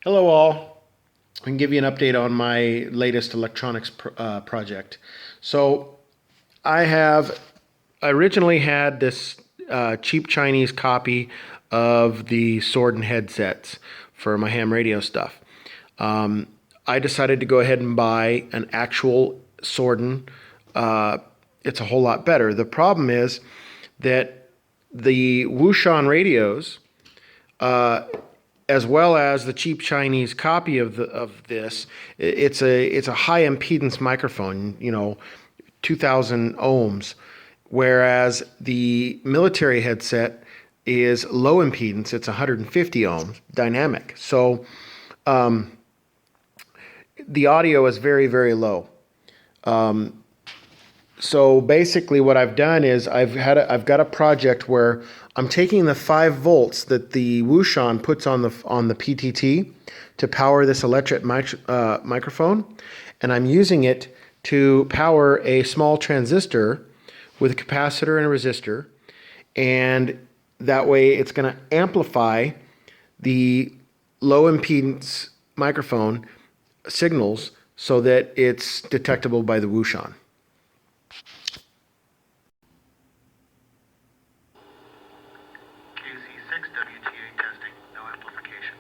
Hello all. I can give you an update on my latest electronics project. So I originally had this cheap Chinese copy of the Sordin headsets for my ham radio stuff. I decided to go ahead and buy an actual Sordin. It's a whole lot better. The problem is that the Wushan radios, as well as the cheap Chinese copy of this, it's a high impedance microphone, 2,000 ohms, whereas the military headset is low impedance. It's 150 ohms, dynamic. So the audio is very, very low. So basically what I've done is I've got a project where I'm taking the 5 volts that the Wushan puts on the PTT to power this electret microphone, and I'm using it to power a small transistor with a capacitor and a resistor, and that way it's going to amplify the low impedance microphone signals so that it's detectable by the Wushan. KC6 WTA testing, no amplification.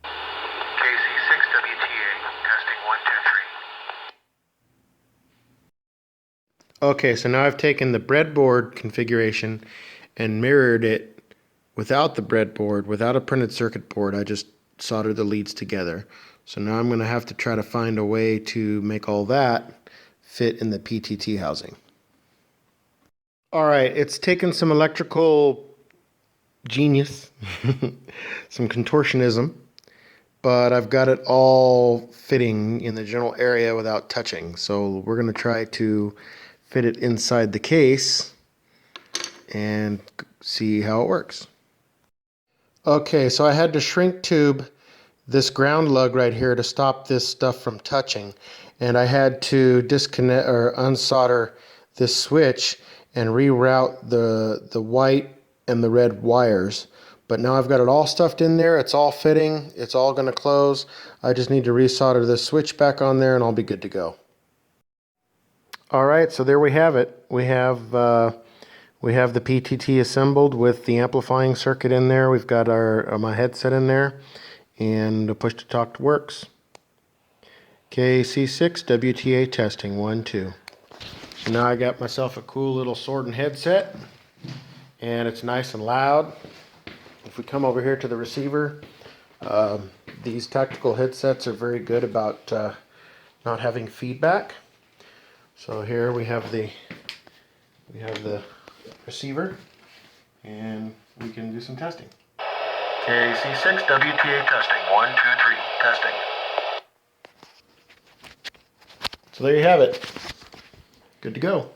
KC6 WTA testing 1, 2, 3. Okay, so now I've taken the breadboard configuration and mirrored it without the breadboard, without a printed circuit board. I just soldered the leads together. So now I'm going to have to try to find a way to make all that fit in the PTT housing. All right, it's taken some electrical genius, some contortionism, but I've got it all fitting in the general area without touching. So we're going to try to fit it inside the case and see how it works. Okay, so I had to shrink tube this ground lug right here to stop this stuff from touching, and I had to disconnect or unsolder this switch and reroute the white and the red wires. But now I've got it all stuffed in there. It's all fitting. It's all going to close. I just need to resolder this switch back on there and I'll be good to go. All right, so there we have it. We have the PTT assembled with the amplifying circuit in there. We've got my headset in there, and the push to talk works. KC6 WTA testing 1, 2. So now I got myself a cool little Sordin headset, and it's nice and loud. If we come over here to the receiver, these tactical headsets are very good about not having feedback. So here we have the receiver, and we can do some testing. KC6 WTA testing 1, 2, 3. Testing. So there you have it. Good to go.